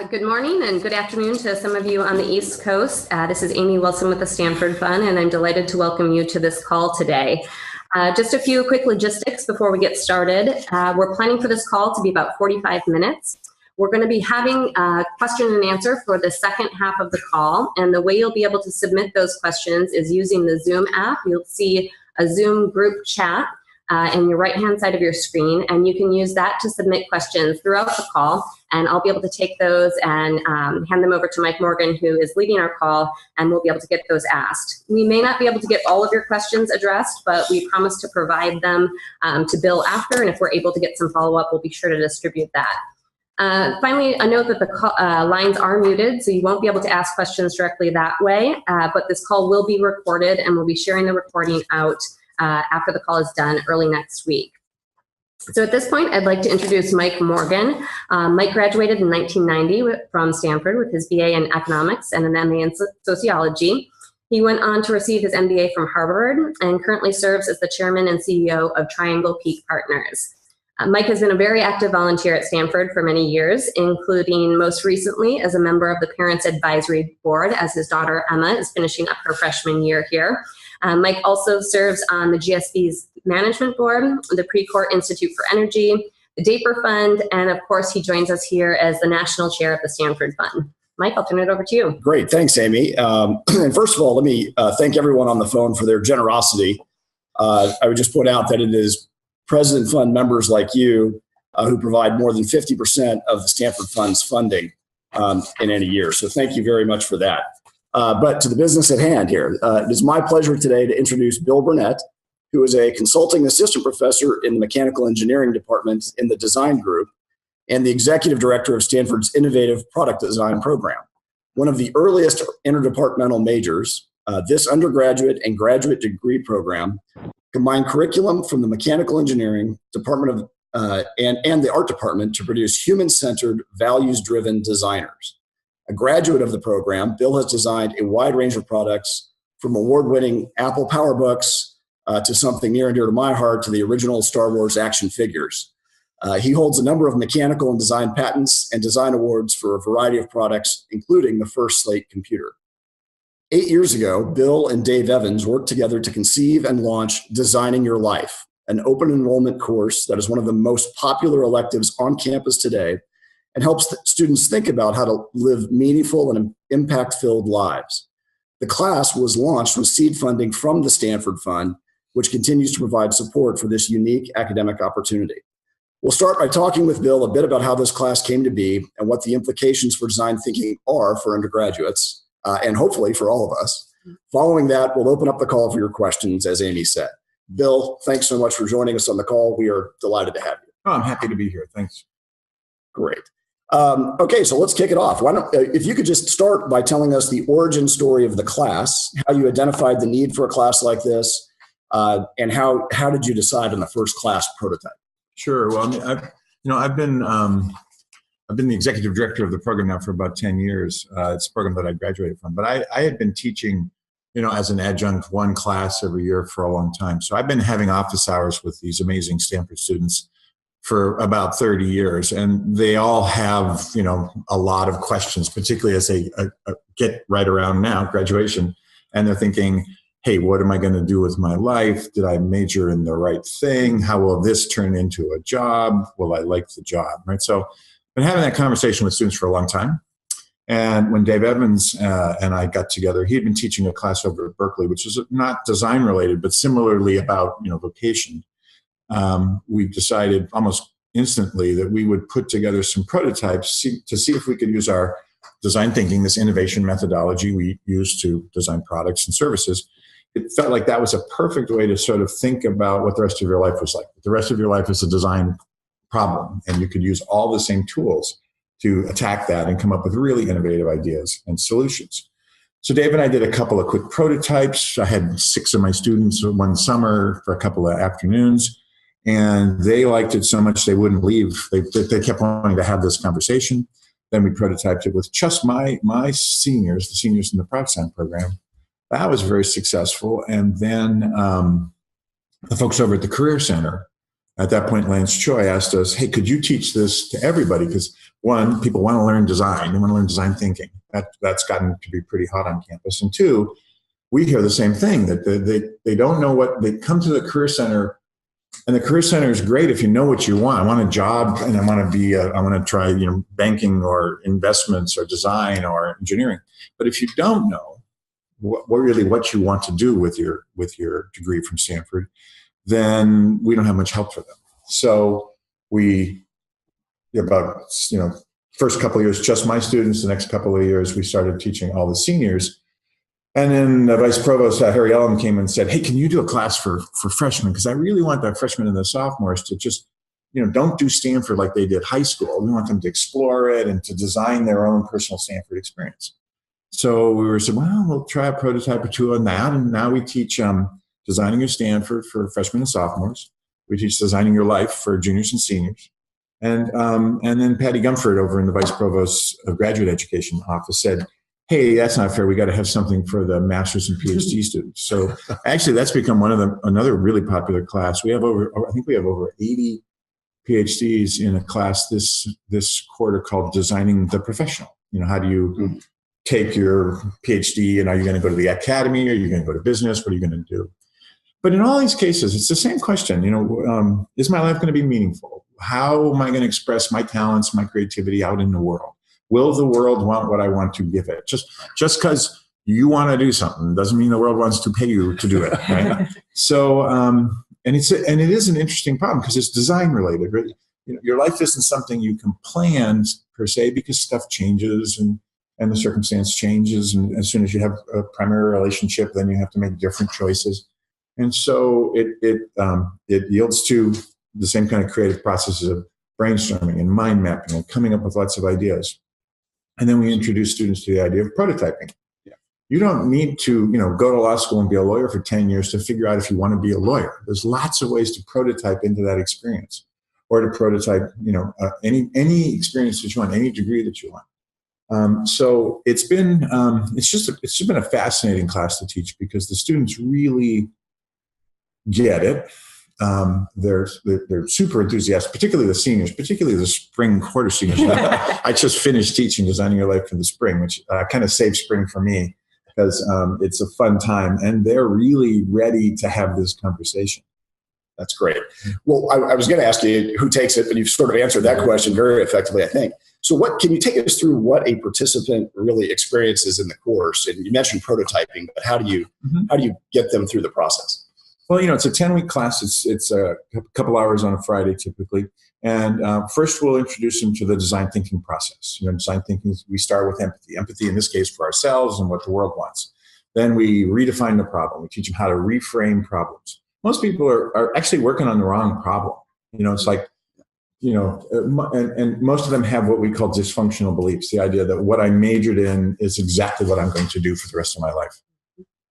Good morning and good afternoon to some of you on the East Coast. This is Amy Wilson with the Stanford Fund, and I'm delighted to welcome you to this call today. Just a few quick logistics before we get started. We're planning for this call to be about 45 minutes. We're going to be having a question and answer for the second half of the call, and the way you'll be able to submit those questions is using the Zoom app. You'll see a Zoom group chat in your right-hand side of your screen, and you can use that to submit questions throughout the call, and I'll be able to take those and hand them over to Mike Morgan, who is leading our call, and we'll be able to get those asked. We may not be able to get all of your questions addressed, but we promise to provide them to Bill after, and if we're able to get some follow-up, we'll be sure to distribute that. Finally, a note that the lines are muted, so you won't be able to ask questions directly that way, but this call will be recorded, and we'll be sharing the recording out after the call is done early next week. So at this point, I'd like to introduce Mike Morgan. Mike graduated in 1990 from Stanford with his BA in economics and an MA in sociology. He went on to receive his MBA from Harvard and currently serves as the chairman and CEO of Triangle Peak Partners. Mike has been a very active volunteer at Stanford for many years, including most recently as a member of the Parents Advisory Board as his daughter Emma is finishing up her freshman year here. Mike also serves on the GSB's management board, the Precourt Institute for Energy, the DAPER Fund, and of course he joins us here as the national chair of the Stanford Fund. Mike, I'll turn it over to you. Great, thanks, Amy. And first of all, let me thank everyone on the phone for their generosity. I would just point out that it is President Fund members like you who provide more than 50% of the Stanford Fund's funding in any year. So thank you very much for that. But to the business at hand here, it is my pleasure today to introduce Bill Burnett, who is a consulting assistant professor in the mechanical engineering department in the design group and the executive director of Stanford's innovative product design program. One of the earliest interdepartmental majors, this undergraduate and graduate degree program combined curriculum from the mechanical engineering department of and the art department to produce human-centered, values-driven designers. A graduate of the program, Bill has designed a wide range of products from award-winning Apple PowerBooks to something near and dear to my heart, to the original Star Wars action figures. He holds a number of mechanical and design patents and design awards for a variety of products, including the first Slate computer. 8 years ago, Bill and Dave Evans worked together to conceive and launch Designing Your Life, an open enrollment course that is one of the most popular electives on campus today and helps students think about how to live meaningful and impact-filled lives. The class was launched with seed funding from the Stanford Fund, which continues to provide support for this unique academic opportunity. We'll start by talking with Bill a bit about how this class came to be and what the implications for design thinking are for undergraduates, and hopefully for all of us. Following that, we'll open up the call for your questions, as Amy said. Bill, thanks so much for joining us on the call. We are delighted to have you. Oh, I'm happy to be here. Thanks. Great. Okay, so let's kick it off. Why don't, if you could just start by telling us the origin story of the class, how you identified the need for a class like this, and how did you decide on the first class prototype? Sure. Well, I mean, I've been the executive director of the program now for about 10 years. It's a program that I graduated from, but I had been teaching, as an adjunct one class every year for a long time. So I've been having office hours with these amazing Stanford students for about 30 years. And they all have, a lot of questions, particularly as they get right around now, graduation. And they're thinking, hey, what am I going to do with my life? Did I major in the right thing? How will this turn into a job? Will I like the job, right? So I've been having that conversation with students for a long time. And when Dave Evans and I got together, he had been teaching a class over at Berkeley, which is not design related, but similarly about, vocation. We decided almost instantly that we would put together some prototypes to see if we could use our design thinking, this innovation methodology we use to design products and services. It felt like that was a perfect way to sort of think about what the rest of your life was like. The rest of your life is a design problem, and you could use all the same tools to attack that and come up with really innovative ideas and solutions. So Dave and I did a couple of quick prototypes. I had 6 of my students one summer for a couple of afternoons, and they liked it so much they wouldn't leave. They kept wanting to have this conversation. Then we prototyped it with just my seniors, the seniors in the Product Design program. That was very successful. And then the folks over at the Career Center, at that point, Lance Choi asked us, hey, could you teach this to everybody? Because one, people want to learn design. They want to learn design thinking. That's gotten to be pretty hot on campus. And two, we hear the same thing, that they don't know what, they come to the Career Center, and the Career Center is great if you know what you want. I want a job, and I want to try, banking or investments or design or engineering. But if you don't know what you want to do with your degree from Stanford, then we don't have much help for them. So first couple of years, just my students. The next couple of years, we started teaching all the seniors. And then the Vice Provost, Harry Ellum, came and said, hey, can you do a class for freshmen? Because I really want the freshmen and the sophomores to just, don't do Stanford like they did high school. We want them to explore it and to design their own personal Stanford experience. So we said, well, we'll try a prototype or two on that. And now we teach designing your Stanford for freshmen and sophomores. We teach designing your life for juniors and seniors. And then Patty Gumford over in the Vice Provost's Graduate Education Office said, hey, that's not fair. We got to have something for the master's and PhD students. So actually, that's become another really popular class. I think we have over 80 PhDs in a class this quarter called Designing the Professional. How do you take your PhD, and are you going to go to the academy? Are you going to go to business? What are you going to do? But in all these cases, it's the same question. Is my life going to be meaningful? How am I going to express my talents, my creativity out in the world? Will the world want what I want to give it? Just because you want to do something doesn't mean the world wants to pay you to do it. Right? So, and it is an interesting problem because it's design related. Right? Your life isn't something you can plan per se, because stuff changes and the circumstance changes. And as soon as you have a primary relationship, then you have to make different choices. And so it yields to the same kind of creative processes of brainstorming and mind mapping and coming up with lots of ideas. And then we introduce students to the idea of prototyping. Yeah. You don't need to, go to law school and be a lawyer for 10 years to figure out if you want to be a lawyer. There's lots of ways to prototype into that experience, or to prototype, any experience that you want, any degree that you want. So it's been just been a fascinating class to teach, because the students really get it. They're super enthusiastic, particularly the seniors, particularly the spring quarter seniors. I just finished teaching Designing Your Life for the spring, which kind of saved spring for me, because it's a fun time, and they're really ready to have this conversation. That's great. Well, I was going to ask you who takes it, but you've sort of answered that question very effectively, I think. So can you take us through what a participant really experiences in the course? And you mentioned prototyping, but how do you get them through the process? Well, it's a 10-week class. It's a couple hours on a Friday typically. And first we'll introduce them to the design thinking process. Design thinking, we start with empathy. Empathy in this case for ourselves and what the world wants. Then we redefine the problem. We teach them how to reframe problems. Most people are actually working on the wrong problem. It's like, and most of them have what we call dysfunctional beliefs. The idea that what I majored in is exactly what I'm going to do for the rest of my life.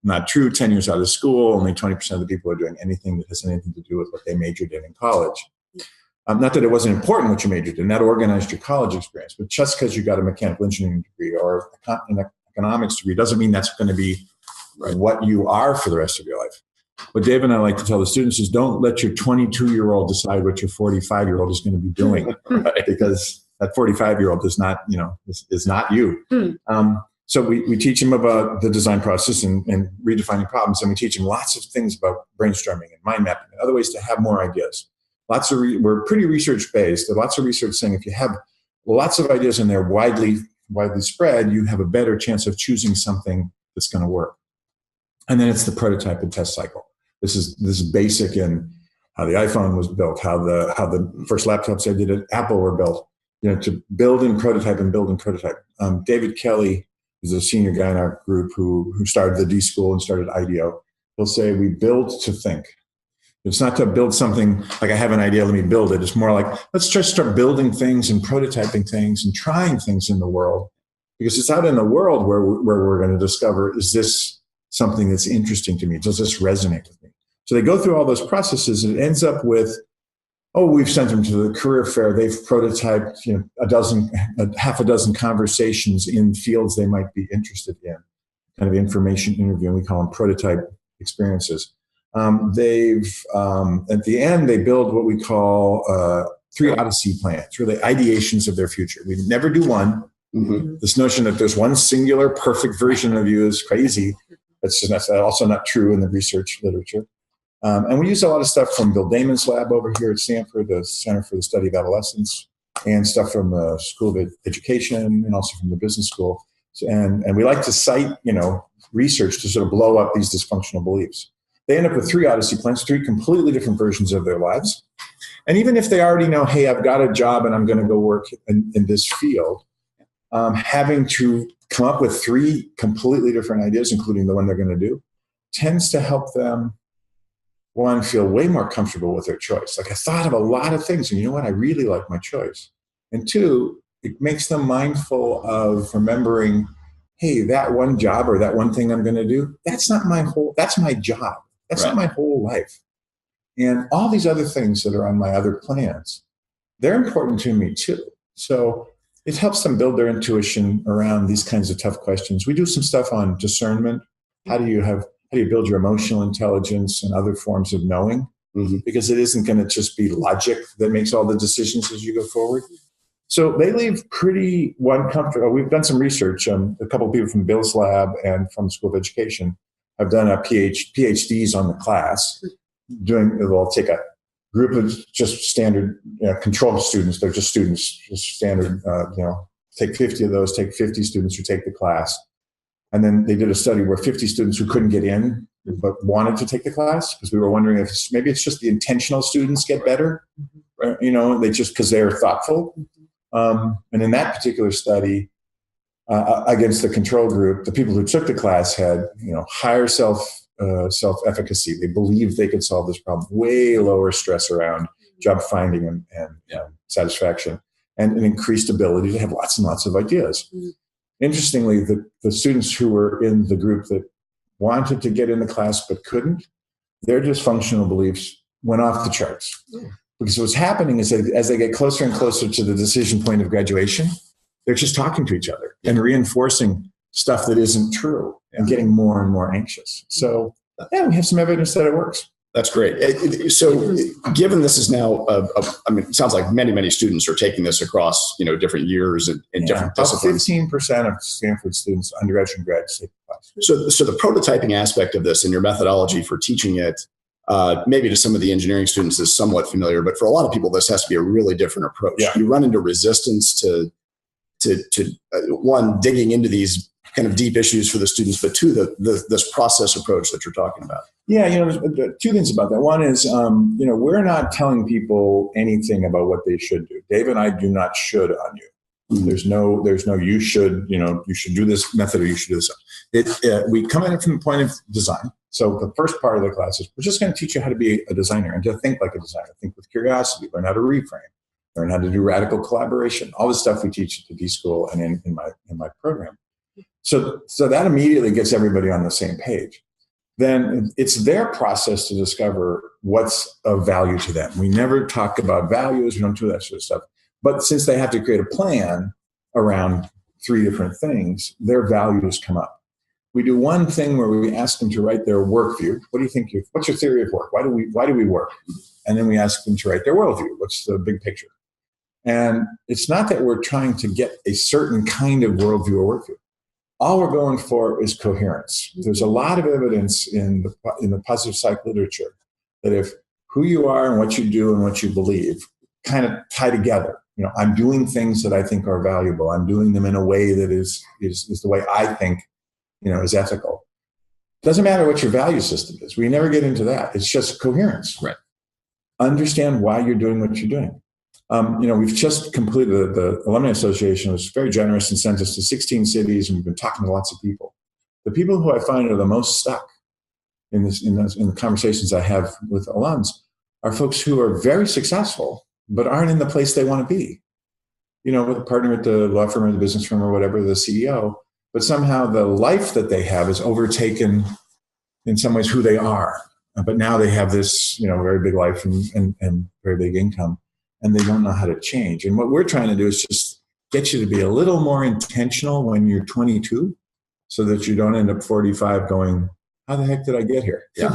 Not true. 10 years out of school, only 20% of the people are doing anything that has anything to do with what they majored in college. Not that it wasn't important what you majored in, that organized your college experience, but just because you got a mechanical engineering degree or an economics degree doesn't mean that's going to be what you are for the rest of your life. What Dave and I like to tell the students is, don't let your 22-year-old decide what your 45-year-old is going to be doing, right? Because that 45-year-old is not, is not you. So we teach them about the design process and redefining problems, and we teach them lots of things about brainstorming and mind mapping and other ways to have more ideas. We're pretty research-based. There's lots of research saying if you have lots of ideas and they're widely spread, you have a better chance of choosing something that's going to work. And then it's the prototype and test cycle. This is basic in how the iPhone was built, how the first laptops I did at Apple were built. To build and prototype and build and prototype. David Kelly is a senior guy in our group who started the D School and started IDEO. He'll say we build to think. It's not to build something like I have an idea, let me build it. It's more like, let's just start building things and prototyping things and trying things in the world, because it's out in the world where we're going to discover, is this something that's interesting to me? Does this resonate with me? So they go through all those processes, and it ends up with, we've sent them to the career fair. They've prototyped, half a dozen conversations in fields they might be interested in, kind of information interview, and we call them prototype experiences. At the end, they build what we call 3 Odyssey plans, really ideations of their future. We never do one. Mm-hmm. This notion that there's one singular perfect version of you is crazy. That's also not true in the research literature. And we use a lot of stuff from Bill Damon's lab over here at Stanford, the Center for the Study of Adolescence, and stuff from the School of Education and also from the business school. And we like to cite, research to sort of blow up these dysfunctional beliefs. They end up with 3 Odyssey plans, 3 completely different versions of their lives. And even if they already know, hey, I've got a job and I'm going to go work in this field, having to come up with 3 completely different ideas, including the one they're going to do, tends to help them, one, feel way more comfortable with their choice. Like, I thought of a lot of things, and you know what? I really like my choice. And 2, it makes them mindful of remembering, hey, that one job or that one thing I'm going to do, that's my job. That's not my whole life. And all these other things that are on my other plans, they're important to me too. So it helps them build their intuition around these kinds of tough questions. We do some stuff on discernment. How do you build your emotional intelligence and other forms of knowing? Mm-hmm. Because it isn't going to just be logic that makes all the decisions as you go forward. So they leave pretty uncomfortable. We've done some research. A couple of people from Bill's lab and from the School of Education have done a PhDs on the class. They'll take a group of just standard controlled students. They're just students, just standard, take 50 of those, take 50 students who take the class. And then they did a study where 50 students who couldn't get in but wanted to take the class, because we were wondering if maybe it's just the intentional students get better, they just because they're thoughtful. And in that particular study, against the control group, the people who took the class had higher self-efficacy. They believed they could solve this problem, way lower stress around job finding and satisfaction, and an increased ability to have lots and lots of ideas. Mm-hmm. Interestingly, the students who were in the group that wanted to get in the class but couldn't, their dysfunctional beliefs went off the charts. Yeah. Because what's happening is that as they get closer and closer to the decision point of graduation, they're just talking to each other and reinforcing stuff that isn't true and getting more and more anxious. So, we have some evidence that it works. That's great. So given this is now, it sounds like many, many students are taking this across, different years and different disciplines. 15% of Stanford students, undergraduate and graduate, take the class. So the prototyping aspect of this and your methodology for teaching it, maybe to some of the engineering students is somewhat familiar, but for a lot of people, this has to be a really different approach. Yeah. You run into resistance to one, digging into these kind of deep issues for the students, but 2, this process approach that you're talking about. Yeah, there's 2 things about that. One is, we're not telling people anything about what they should do. Dave and I do not should on you. Mm-hmm. There's no you should, you should do this method or you should do this. We come at it from the point of design. So the first part of the class is we're just going to teach you how to be a designer and to think like a designer, think with curiosity, learn how to reframe, learn how to do radical collaboration, all the stuff we teach at the D School and in my program. So that immediately gets everybody on the same page. Then it's their process to discover what's of value to them. We never talk about values. We don't do that sort of stuff. But since they have to create a plan around 3 different things, their values come up. We do one thing where we ask them to write their work view. What do you think? What's your theory of work? Why do we work? And then we ask them to write their worldview. What's the big picture? And it's not that we're trying to get a certain kind of worldview or workview. All we're going for is coherence. There's a lot of evidence in the positive psych literature that if who you are and what you do and what you believe kind of tie together, I'm doing things that I think are valuable. I'm doing them in a way that is the way I think, is ethical. Doesn't matter what your value system is. We never get into that. It's just coherence. Right. Understand why you're doing what you're doing. We've just completed, the Alumni Association was very generous and sent us to 16 cities, and we've been talking to lots of people. The people who I find are the most stuck in the conversations I have with alums are folks who are very successful, but aren't in the place they want to be. With a partner at the law firm or the business firm or whatever, the CEO, but somehow the life that they have is overtaken in some ways who they are. But now they have this, very big life and very big income, and they don't know how to change. And what we're trying to do is just get you to be a little more intentional when you're 22 so that you don't end up 45 going, how the heck did I get here? Yeah.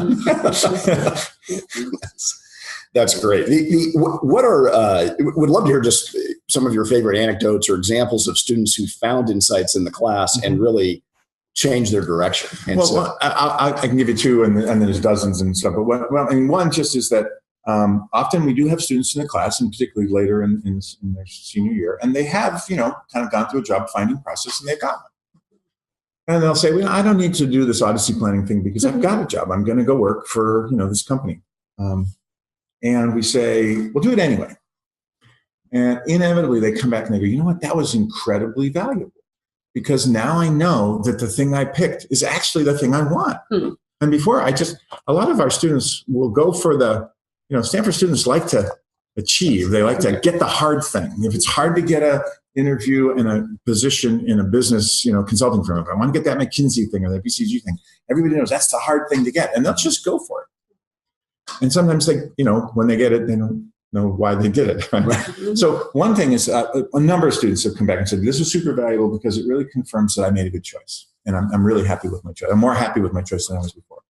That's great. Would love to hear just some of your favorite anecdotes or examples of students who found insights in the class and really changed their direction. And I can give you two, and then there's dozens and stuff. But one just is that often we do have students in the class, and particularly later in their senior year, and they have, kind of gone through a job finding process, and they've got one. And they'll say, I don't need to do this Odyssey planning thing because I've got a job. I'm going to go work for, this company. And we say, well, do it anyway. And inevitably they come back and they go, you know what? That was incredibly valuable because now I know that the thing I picked is actually the thing I want. Mm-hmm. And before a lot of our students will go for Stanford students like to achieve. They like to get the hard thing. If it's hard to get a interview and a position in a business, consulting firm, if I want to get that McKinsey thing or that BCG thing, everybody knows that's the hard thing to get, and they'll just go for it. And sometimes they, when they get it, they don't know why they did it. Right? So one thing is a number of students have come back and said, this was super valuable because it really confirms that I made a good choice. And I'm really happy with my choice. I'm more happy with my choice than I was before.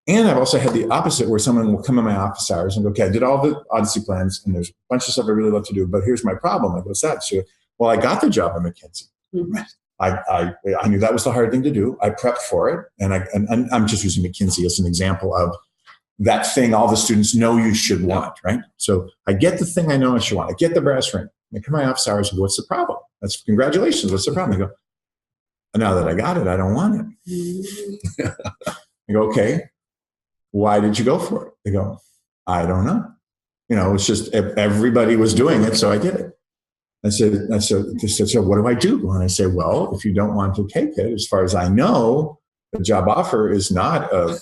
And I've also had the opposite where someone will come in my office hours and go, okay, I did all the Odyssey plans and there's a bunch of stuff I really love to do, but here's my problem. I go, what's that? So, well, I got the job at McKinsey. Mm-hmm. I knew that was the hard thing to do. I prepped for it. And I'm just using McKinsey as an example of that thing all the students know you should want, right? So I get the thing I know I should want. I get the brass ring. I come to my office hours and go, what's the problem? That's congratulations. What's the problem? They go, now that I got it, I don't want it. I go, okay, why did you go for it? They go, I don't know. It's just everybody was doing it, so I did it. I said, so what do I do? And I say, well, if you don't want to take it, as far as I know, the job offer is not a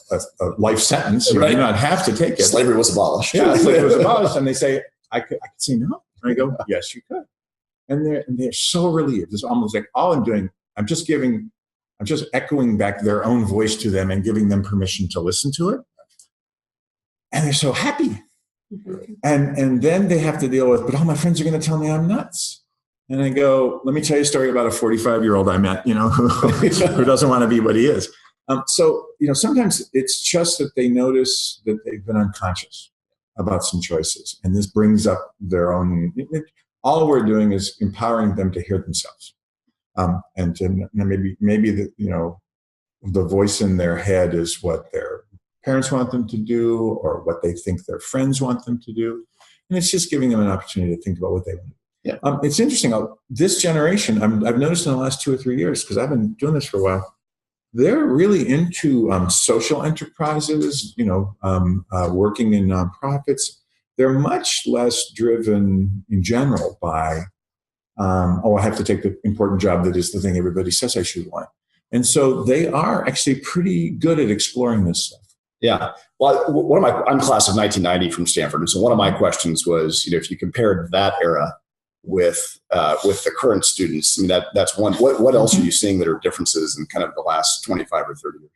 life sentence. You do not have to take it. Slavery was abolished. Yeah, slavery was abolished. And they say, I could say no. And I go, yes, you could. And they're so relieved. It's almost like all I'm doing, I'm just echoing back their own voice to them and giving them permission to listen to it. And they're so happy. Mm-hmm. And then they have to deal with, but all my friends are going to tell me I'm nuts. And I go, let me tell you a story about a 45-year-old I met, who doesn't want to be what he is. So sometimes it's just that they notice that they've been unconscious about some choices. And this brings up their own, all we're doing is empowering them to hear themselves. And to maybe the voice in their head is what their parents want them to do or what they think their friends want them to do. And it's just giving them an opportunity to think about what they want to do. Yeah. It's interesting. This generation, I've noticed in the last 2 or 3 years, because I've been doing this for a while, they're really into social enterprises, working in nonprofits. They're much less driven in general by, I have to take the important job that is the thing everybody says I should want. And so they are actually pretty good at exploring this stuff. Yeah. Well, I'm class of 1990 from Stanford. And so one of my questions was, if you compared that era with the current students, I mean, that's one. What else are you seeing that are differences in kind of the last 25 or 30 years?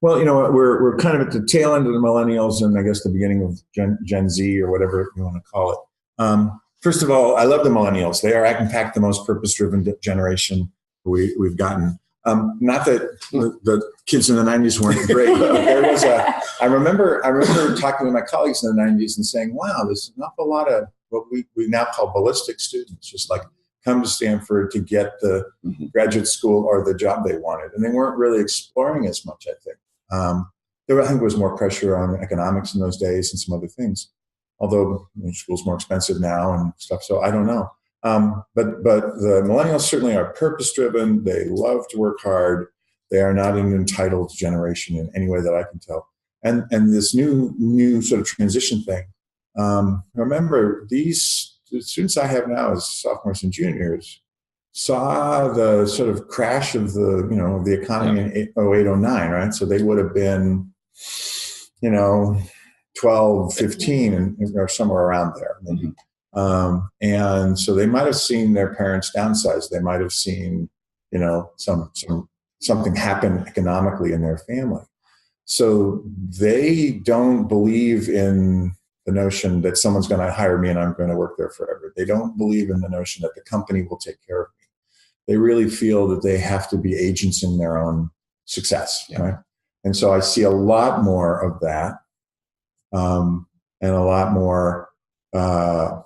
Well, we're kind of at the tail end of the millennials and I guess the beginning of Gen Z or whatever you want to call it. First of all, I love the millennials. They are, in fact, the most purpose-driven generation we've gotten. Not that the kids in the 90s weren't great, but there was I remember talking to my colleagues in the 90s and saying, wow, there's an awful lot of what we now call ballistic students, just like come to Stanford to get the graduate school or the job they wanted. And they weren't really exploring as much, I think. I think there was more pressure on economics in those days and some other things, although school's more expensive now and stuff, so I don't know. But the millennials certainly are purpose-driven. They love to work hard. They are not an entitled generation in any way that I can tell. And this new sort of transition thing. Remember, the students I have now as sophomores and juniors saw the sort of crash of the economy in 08, 09, right? So they would have been, 12, 15, or somewhere around there. Maybe. And so they might have seen their parents downsize. They might have seen, something happen economically in their family. So they don't believe in the notion that someone's going to hire me and I'm going to work there forever. They don't believe in the notion that the company will take care of me. They really feel that they have to be agents in their own success. Yeah. Right? And so I see a lot more of that. and a lot more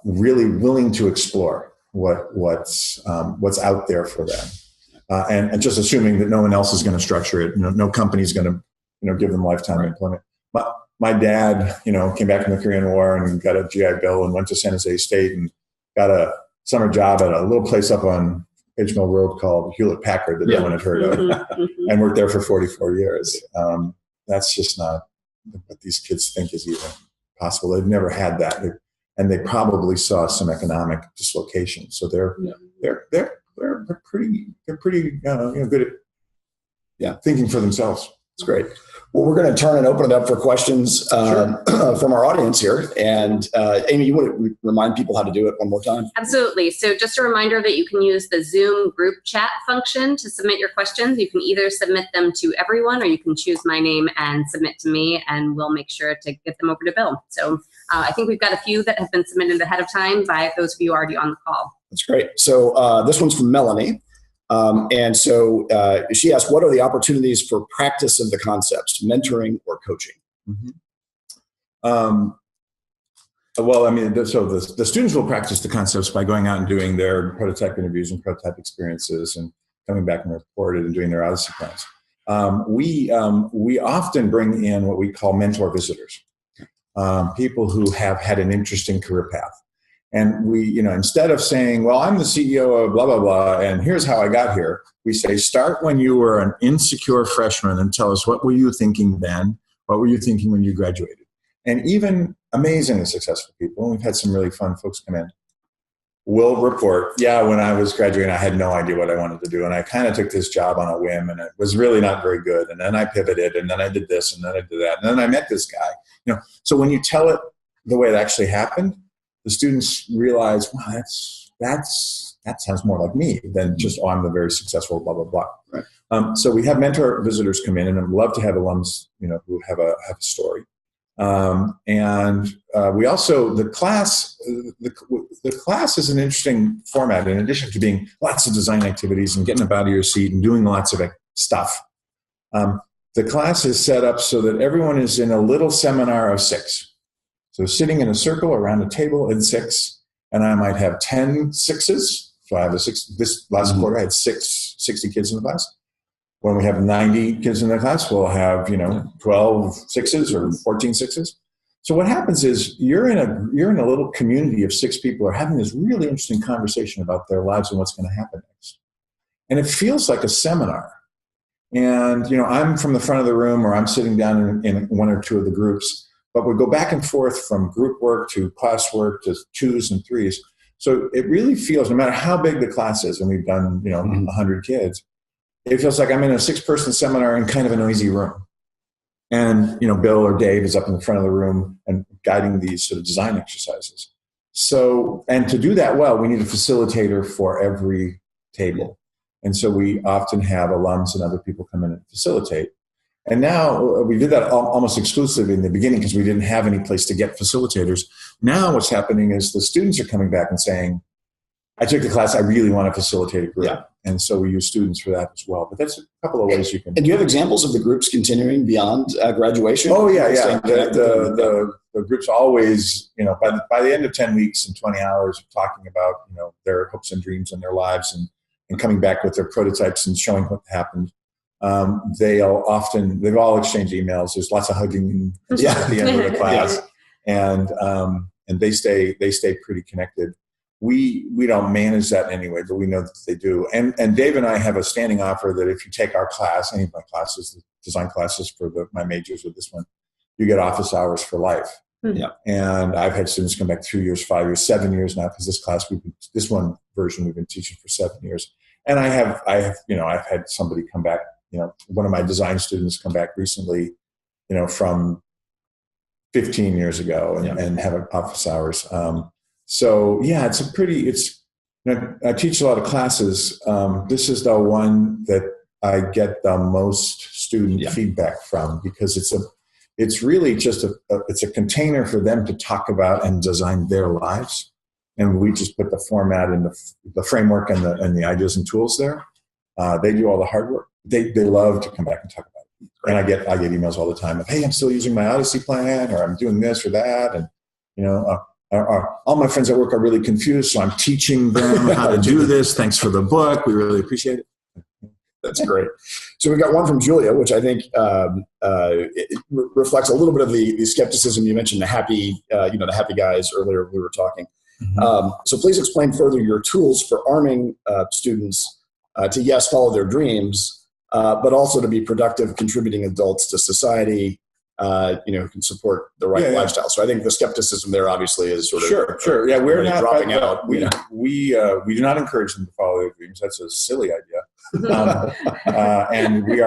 really willing to explore what's out there for them, and just assuming that no one else is going to structure it. No company's going to give them lifetime employment. My dad, came back from the Korean War and got a GI Bill and went to San Jose State and got a summer job at a little place up on Edge Mill Road called Hewlett Packard that no one had heard of, and worked there for 44 years. That's just not what these kids think is even possible. They've never had that, and they probably saw some economic dislocation. So they're pretty good at thinking for themselves. That's great. Well, we're going to turn and open it up for questions from our audience here. And Amy, you want to remind people how to do it one more time? Absolutely. So just a reminder that you can use the Zoom group chat function to submit your questions. You can either submit them to everyone, or you can choose my name and submit to me, and we'll make sure to get them over to Bill. So I think we've got a few that have been submitted ahead of time by those of you already on the call. That's great. So this one's from Melanie. And so she asked, what are the opportunities for practice of the concepts, mentoring or coaching? Well, I mean, so the students will practice the concepts by going out and doing their prototype interviews and prototype experiences and coming back and reporting and doing their Odyssey plans. We often bring in what we call mentor visitors, people who have had an interesting career path. And we, instead of saying, well, I'm the CEO of blah, blah, blah, and here's how I got here, we say, start when you were an insecure freshman and tell us, what were you thinking then? What were you thinking when you graduated? And even amazingly successful people, and we've had some really fun folks come in, will report, when I was graduating, I had no idea what I wanted to do. And I kind of took this job on a whim, and it was really not very good. And then I pivoted, and then I did this, and then I did that. And then I met this guy. So when you tell it the way it actually happened, the students realize, wow, that sounds more like me than just, I'm the very successful blah, blah, blah. Right. So we have mentor visitors come in, and I'd love to have alums, who have a story. And we also, the class is an interesting format. In addition to being lots of design activities and getting up out of your seat and doing lots of stuff, the class is set up so that everyone is in a little seminar of 6. So sitting in a circle around a table in 6, and I might have 10 sixes. So I have this last quarter, I had 60 kids in the class. When we have 90 kids in the class, we'll have, 12 sixes or 14 sixes. So what happens is you're in a little community of 6 people who are having this really interesting conversation about their lives and what's going to happen next. And it feels like a seminar. And, I'm from the front of the room, or I'm sitting down in one or two of the groups. But we go back and forth from group work to class work to 2s and 3s. So it really feels, no matter how big the class is, and we've done, 100 kids, it feels like I'm in a 6-person seminar in kind of a noisy room. And, Bill or Dave is up in the front of the room and guiding these sort of design exercises. So, and to do that well, we need a facilitator for every table. And so we often have alums and other people come in and facilitate. And now we did that almost exclusively in the beginning because we didn't have any place to get facilitators. Now what's happening is the students are coming back and saying, I took the class, I really want to facilitate a group. Yeah. And so we use students for that as well. But that's a couple of ways you can. And do you have examples of the groups continuing beyond graduation? Oh, yeah. The groups always, by the end of 10 weeks and 20 hours of talking about, their hopes and dreams and their lives and coming back with their prototypes and showing what happened. They've all exchanged emails. There's lots of hugging at the end of the class, and they stay pretty connected. We don't manage that anyway, but we know that they do. And Dave and I have a standing offer that if you take our class, any of my classes, the design classes for my majors or this one, you get office hours for life. Yeah. And I've had students come back 3 years, 5 years, 7 years now, because this one version we've been teaching for 7 years. And I have had somebody come back. One of my design students come back recently, from 15 years ago and have office hours. I teach a lot of classes. This is the one that I get the most student feedback from, because it's really just it's a container for them to talk about and design their lives. And we just put the format and the framework and the ideas and tools there. They do all the hard work. They love to come back and talk about it. And I get emails all the time of, hey, I'm still using my Odyssey plan, or I'm doing this or that. And All my friends at work are really confused, so I'm teaching them how to do this. Thanks for the book. We really appreciate it. That's great. So we've got one from Julia, which I think it reflects a little bit of the skepticism. You mentioned the happy guys earlier. We were talking. Mm-hmm. So please explain further your tools for arming students to, yes, follow their dreams, but also to be productive, contributing adults to society, who can support the right lifestyle. So I think the skepticism there obviously is sort of sure. Yeah, we're not dropping out. We do not encourage them to follow their dreams. That's a silly idea. And we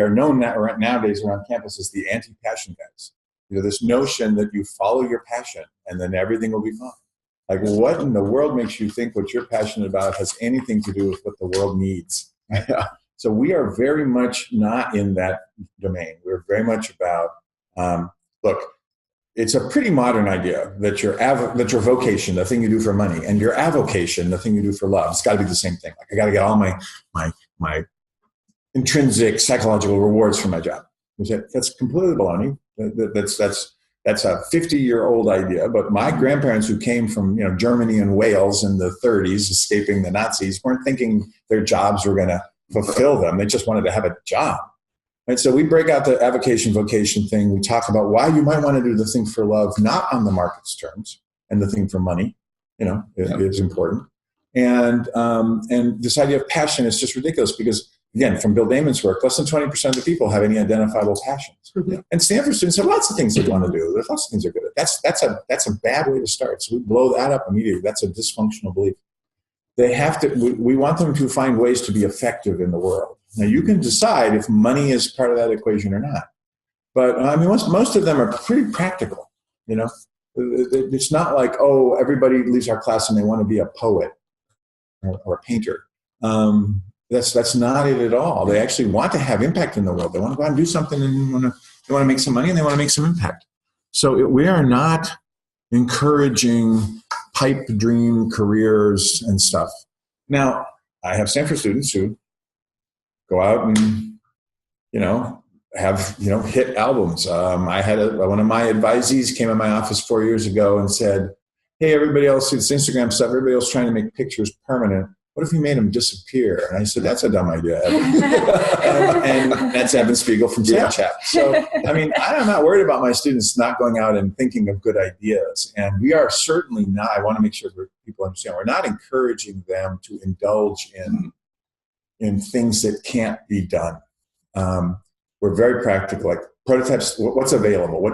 are known nowadays around campus as the anti-passion guys. This notion that you follow your passion and then everything will be fine. Like, what in the world makes you think what you're passionate about has anything to do with what the world needs? Yeah. So we are very much not in that domain. We're very much about, look, it's a pretty modern idea that your vocation, the thing you do for money, and your avocation, the thing you do for love, it's got to be the same thing. Like, I got to get all my intrinsic psychological rewards from my job. That's completely baloney. That's a 50-year-old idea. But my grandparents, who came from Germany and Wales in the 30s, escaping the Nazis, weren't thinking their jobs were going to fulfill them. They just wanted to have a job. Right? So we break out the avocation vocation thing. We talk about why you might want to do the thing for love, not on the market's terms, and the thing for money, is important. And this idea of passion is just ridiculous because, again, from Bill Damon's work, less than 20% of the people have any identifiable passions. Mm-hmm. And Stanford students have lots of things they want to do. There's lots of things they're good at. That's a bad way to start. So we blow that up immediately. That's a dysfunctional belief. They have to. We want them to find ways to be effective in the world. Now, you can decide if money is part of that equation or not. But most of them are pretty practical. It's not like, oh, everybody leaves our class and they want to be a poet or a painter. That's not it at all. They actually want to have impact in the world. They want to go out and do something, and they want to make some money, and they want to make some impact. So we are not encouraging pipe dream careers and stuff. Now, I have Stanford students who go out and have hit albums. I had one of my advisees came in my office 4 years ago and said, "Hey, everybody else, it's Instagram stuff. Everybody else trying to make pictures permanent. What if you made them disappear?" And I said, "That's a dumb idea, Evan." and that's Evan Spiegel from Snapchat. So, I'm not worried about my students not going out and thinking of good ideas. And we are certainly not, I want to make sure people understand, we're not encouraging them to indulge in things that can't be done. We're very practical, like prototypes, what's available,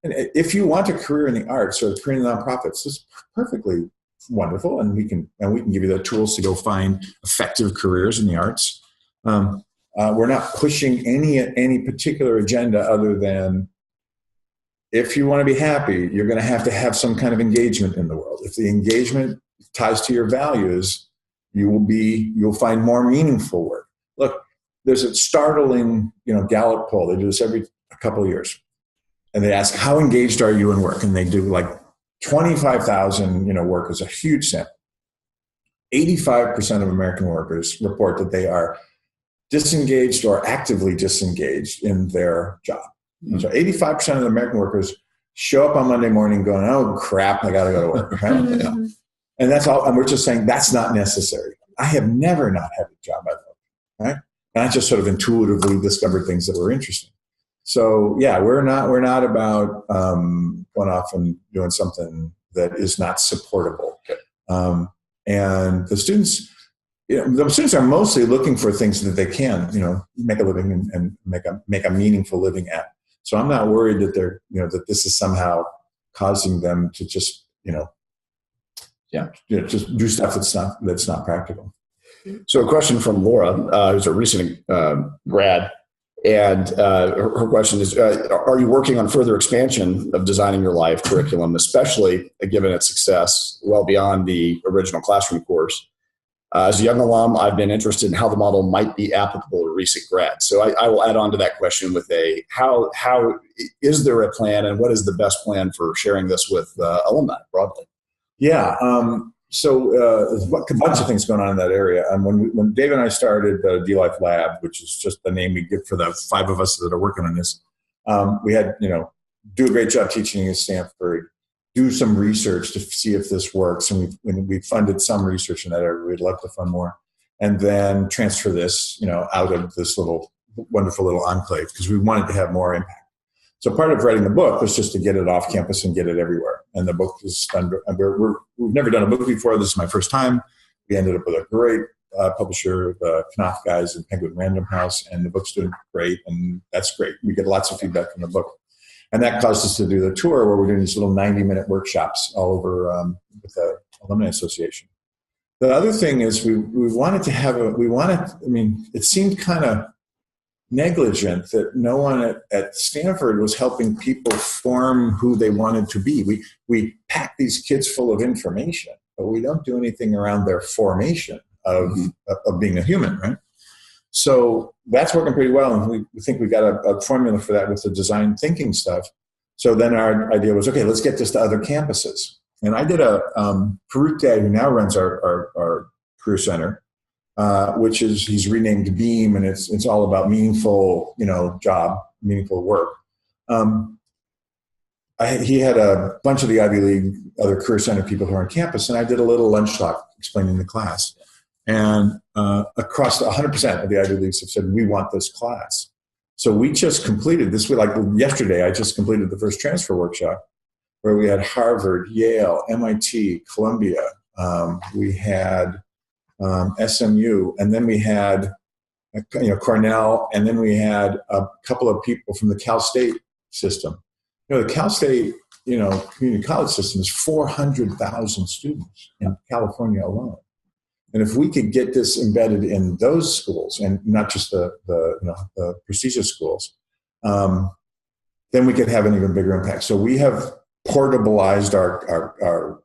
and if you want a career in the arts or a career in nonprofits, it's perfectly wonderful, and we can give you the tools to go find effective careers in the arts. We're not pushing any particular agenda other than, if you want to be happy, you're going to have some kind of engagement in the world. If the engagement ties to your values, you'll find more meaningful work. Look, there's a startling Gallup poll. They do this every couple of years, and they ask, how engaged are you in work? And they do like 25,000, workers, a huge sample. 85% of American workers report that they are disengaged or actively disengaged in their job. Mm-hmm. So 85% of the American workers show up on Monday morning going, "Oh crap, I got to go to work." Right? Mm-hmm. And that's all. And we're just saying that's not necessary. I have never not had a job I love, right? And I just sort of intuitively discovered things that were interesting. So yeah, we're not about going off and doing something that is not supportable. Okay. And the students are mostly looking for things that they can, make a living and make a meaningful living at. So I'm not worried that they're, that this is somehow causing them to just, just do stuff that's not practical. So a question from Laura, who's a recent grad. And her question is, are you working on further expansion of Designing Your Life curriculum, especially given its success well beyond the original classroom course? As a young alum, I've been interested in how the model might be applicable to recent grads. So I will add on to that question with how is there a plan, and what is the best plan for sharing this with alumni broadly? Yeah. So there's a bunch of things going on in that area. And when Dave and I started the D-Life Lab, which is just the name we give for the 5 of us that are working on this, we had, do a great job teaching at Stanford. do some research to see if this works. And we funded some research in that area. We'd love to fund more. And then transfer this, out of this wonderful little enclave, because we wanted to have more impact. So part of writing the book was just to get it off campus and get it everywhere. And the book is done. We've never done a book before. This is my first time. We ended up with a great publisher, the Knopf guys at Penguin Random House, and the book's doing great, and that's great. We get lots of feedback from the book. And that caused us to do the tour where we're doing these little 90-minute workshops all over with the Alumni Association. The other thing is we wanted to have it seemed kind of negligent that no one at Stanford was helping people form who they wanted to be. We pack these kids full of information, but we don't do anything around their formation of being a human, right? So that's working pretty well, and we think we got a formula for that with the design thinking stuff. So then our idea was, okay, let's get this to other campuses. And I did Farooq Day, who now runs our career center, which is, he's renamed Beam, and it's all about meaningful, job, meaningful work. He had a bunch of the Ivy League, other career center people who are on campus, and I did a little lunch talk explaining the class. And across 100% of the Ivy Leagues have said, we want this class. So we just completed this. Like yesterday, I just completed the first transfer workshop where we had Harvard, Yale, MIT, Columbia. We had SMU, and then we had Cornell, and then we had a couple of people from the Cal State system. The Cal State community college system is 400,000 students in California alone. And if we could get this embedded in those schools, and not just the prestigious schools, then we could have an even bigger impact. So we have portableized our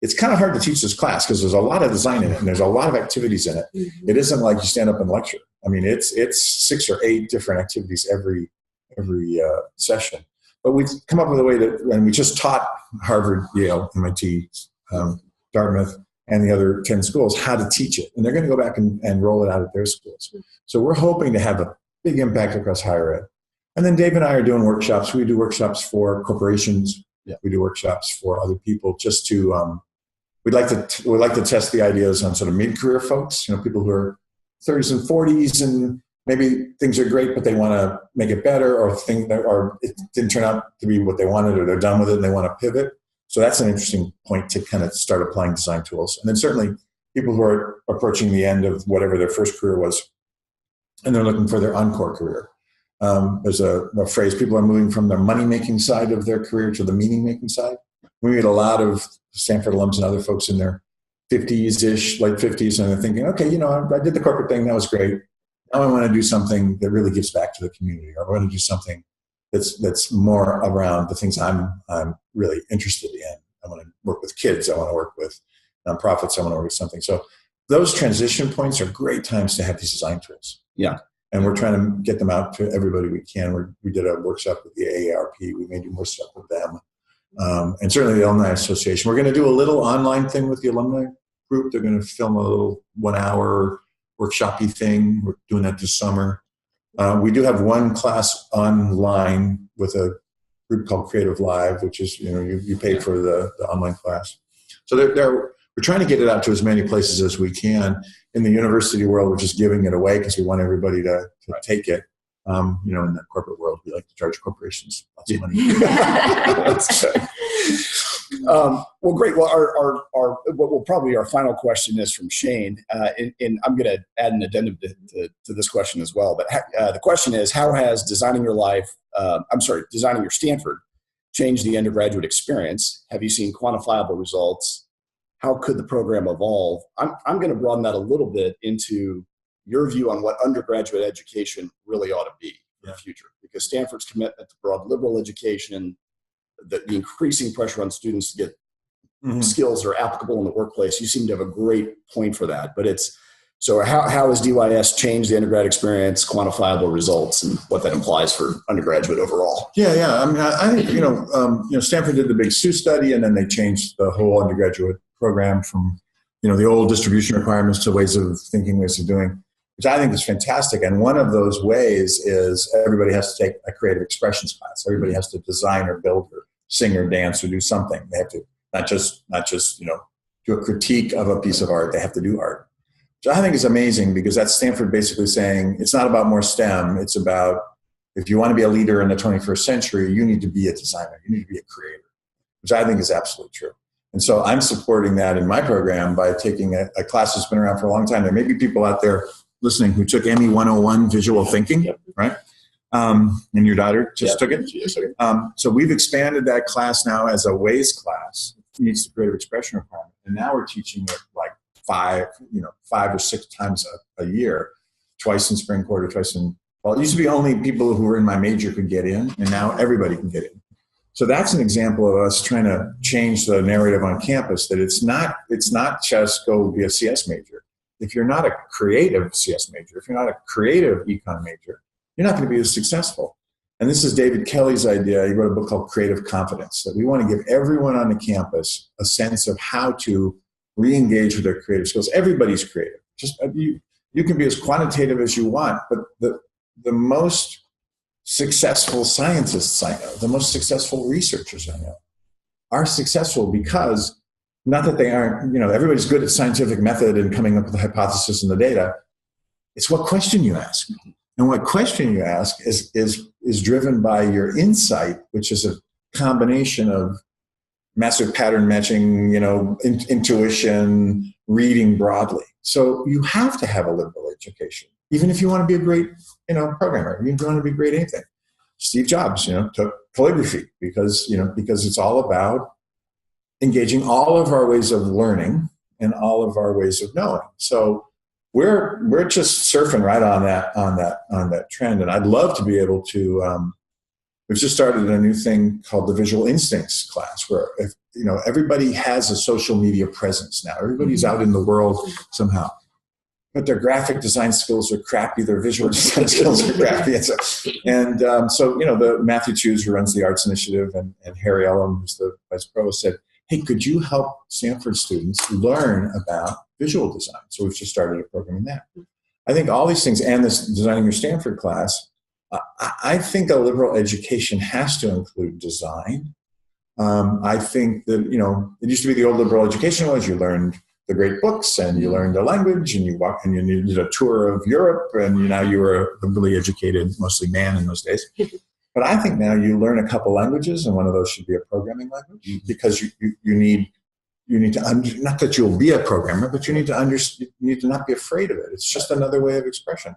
it's kind of hard to teach this class because there's a lot of design in it and there's a lot of activities in it. Mm-hmm. It isn't like you stand up and lecture. I mean, it's 6 or 8 different activities every session. But we've come up with a way and we just taught Harvard, Yale, MIT, Dartmouth, and the other 10 schools how to teach it. And they're going to go back and roll it out at their schools. So we're hoping to have a big impact across higher ed. And then Dave and I are doing workshops. We do workshops for corporations. Yeah. We do workshops for other people just to, we'd like to test the ideas on sort of mid-career folks, people who are 30s and 40s, and maybe things are great, but they want to make it better, or it didn't turn out to be what they wanted, or they're done with it and they want to pivot. So that's an interesting point to kind of start applying design tools. And then certainly people who are approaching the end of whatever their first career was, and they're looking for their encore career. There's a phrase, people are moving from the money-making side of their career to the meaning-making side. We meet a lot of Stanford alums and other folks in their 50s-ish, late 50s, and they're thinking, okay, I did the corporate thing, that was great. Now I want to do something that really gives back to the community, or I want to do something that's more around the things I'm really interested in. I want to work with kids. I want to work with nonprofits. I want to work with something. So those transition points are great times to have these design tools. Yeah. And we're trying to get them out to everybody we can. We did a workshop with the AARP. We may do more stuff with them. And certainly the Alumni Association. We're going to do a little online thing with the alumni group. They're going to film a little 1-hour workshop-y thing. We're doing that this summer. We do have one class online with a group called Creative Live, which is, you pay for the online class. So we're trying to get it out to as many places as we can. In the university world, we're just giving it away because we want everybody to take it. In the corporate world, we like to charge corporations lots of money. That's good. Well, great. Well, what will probably our final question is from Shane, and I'm going to add an addendum to this question as well. But the question is, how has designing your Stanford changed the undergraduate experience? Have you seen quantifiable results? How could the program evolve? I'm going to broaden that a little bit into your view on what undergraduate education really ought to be in the future, because Stanford's commitment to broad liberal education, the increasing pressure on students to get skills that are applicable in the workplace. You seem to have a great point for that. But so how has DYS changed the undergrad experience, quantifiable results, and what that implies for undergraduate overall? Yeah. I mean, I think, Stanford did the big Sioux study, and then they changed the whole undergraduate program from, the old distribution requirements to ways of thinking, ways of doing, which I think is fantastic. And one of those ways is everybody has to take a creative expressions class. Everybody has to design or build or sing or dance or do something. They have to not just do a critique of a piece of art. They have to do art, which I think is amazing, because that's Stanford basically saying it's not about more STEM. It's about, if you want to be a leader in the 21st century, you need to be a designer. You need to be a creator, which I think is absolutely true. And so I'm supporting that in my program by taking a class that's been around for a long time. There may be people out there listening who took ME 101 visual thinking, right? And your daughter just took it. So we've expanded that class now as a WAYS class. It meets the creative expression requirement. And now we're teaching it like 5 or 6 times a year, twice in spring quarter, twice in, well, it used to be only people who were in my major could get in, and now everybody can get in. So that's an example of us trying to change the narrative on campus, that it's not just go be a CS major. If you're not a creative CS major, if you're not a creative econ major, you're not going to be as successful. And this is David Kelly's idea. He wrote a book called Creative Confidence, that we want to give everyone on the campus a sense of how to re-engage with their creative skills. Everybody's creative. Just you can be as quantitative as you want, but the most successful scientists I know, the most successful researchers I know, are successful because, not that they aren't, everybody's good at scientific method and coming up with a hypothesis and the data. It's what question you ask. And what question you ask is driven by your insight, which is a combination of massive pattern matching, intuition, reading broadly. So you have to have a liberal education, even if you want to be a great, programmer. Even if you want to be great at anything. Steve Jobs, took calligraphy because it's all about engaging all of our ways of learning and all of our ways of knowing. So we're just surfing right on that trend. And I'd love to be able to. We've just started a new thing called the Visual Instincts class, where everybody has a social media presence now. Everybody's out in the world somehow, but their graphic design skills are crappy. Their visual design skills are crappy. And so the Matthew Chews, who runs the Arts Initiative, and Harry Ellum, who's the vice provost, said, hey, could you help Stanford students learn about visual design? So we've just started a program in that. I think all these things, and this Designing Your Stanford class, I think a liberal education has to include design. I think that, it used to be the old liberal education was you learned the great books and you learned the language and you did a tour of Europe, and now you were a liberally educated, mostly man in those days. But I think now you learn a couple languages, and one of those should be a programming language, because you need to not that you'll be a programmer, but you need to not be afraid of it. It's just another way of expression.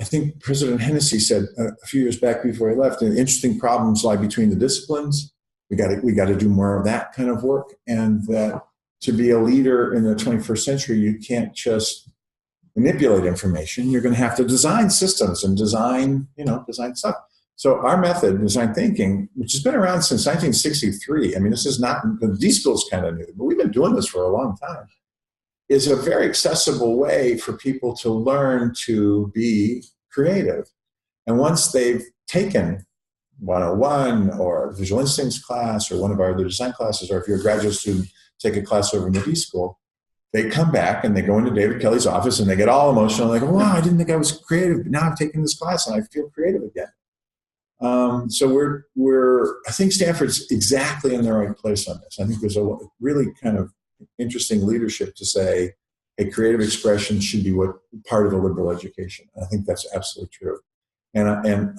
I think President Hennessy said a few years back before he left, interesting problems lie between the disciplines. We got to do more of that kind of work, and that to be a leader in the 21st century, you can't just manipulate information. You're going to have to design systems and design stuff. So our method, design thinking, which has been around since 1963, this is not, the D-School's kind of new, but we've been doing this for a long time, is a very accessible way for people to learn to be creative. And once they've taken 101 or Visual Instincts class or one of our other design classes, or if you're a graduate student, take a class over in the D-School, they come back and they go into David Kelly's office and they get all emotional. They go, wow, I didn't think I was creative, but now I'm taking this class and I feel creative again. So I think Stanford's exactly in the right place on this. I think there's a really kind of interesting leadership to say a creative expression should be part of a liberal education. I think that's absolutely true. And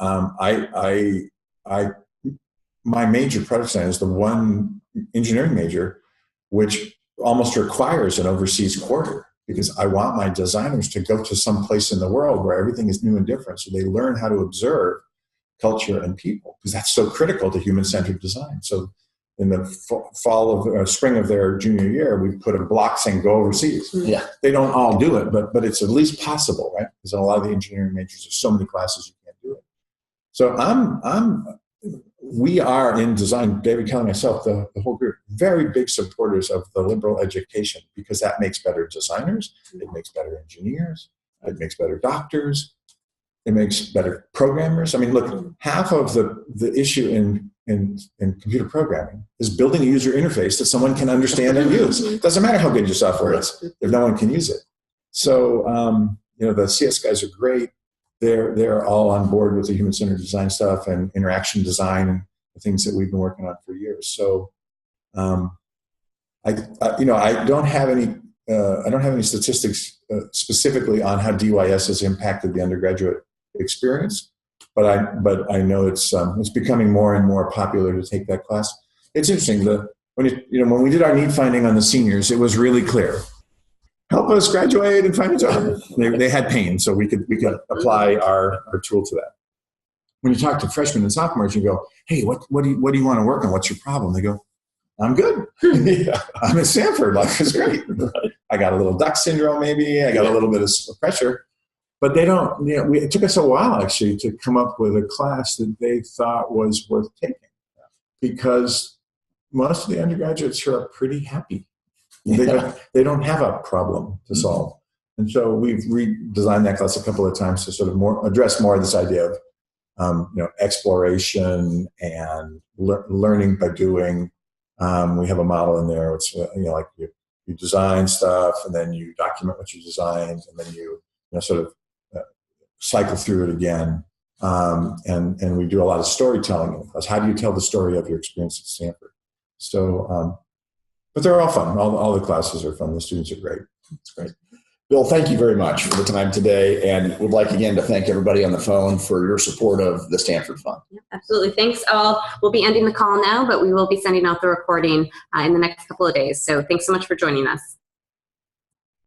my major product design is the one engineering major which almost requires an overseas quarter, because I want my designers to go to some place in the world where everything is new and different, so they learn how to observe culture and people, because that's so critical to human-centered design. So in the spring of their junior year, we put a block saying go overseas. Yeah. They don't all do it, but it's at least possible, right? Because in a lot of the engineering majors, there's so many classes you can't do it. So we are in design, David Kelly and myself, the whole group, very big supporters of the liberal education, because that makes better designers, it makes better engineers, it makes better doctors, it makes better programmers. Look, half of the issue in computer programming is building a user interface that someone can understand and use. It doesn't matter how good your software is if no one can use it. So, the CS guys are great. they're all on board with the human-centered design stuff and interaction design, the things that we've been working on for years. So, I don't have any statistics specifically on how DYS has impacted the undergraduate experience, but I know it's becoming more and more popular to take that class. It's interesting. When we did our need finding on the seniors, it was really clear. Help us graduate and find a job. They had pain, so we could apply our tool to that. When you talk to freshmen and sophomores, you go, "Hey, what do you want to work on? What's your problem?" They go, "I'm good. I'm at Stanford. Life is great. I got a little duck syndrome, maybe. I got a little bit of pressure." But they don't. It took us a while actually to come up with a class that they thought was worth taking, because most of the undergraduates here are pretty happy. They don't have a problem to solve. And so we've redesigned that class a couple of times to sort of address more of this idea of exploration and learning by doing. We have a model in there. It's like you design stuff, and then you document what you designed, and then you sort of cycle through it again. And we do a lot of storytelling in the class. How do you tell the story of your experience at Stanford? So, but they're all fun. All the classes are fun. The students are great. It's great. Bill, thank you very much for the time today, and would like again to thank everybody on the phone for your support of the Stanford Fund. Absolutely. Thanks all. We'll be ending the call now, but we will be sending out the recording in the next couple of days. So thanks so much for joining us.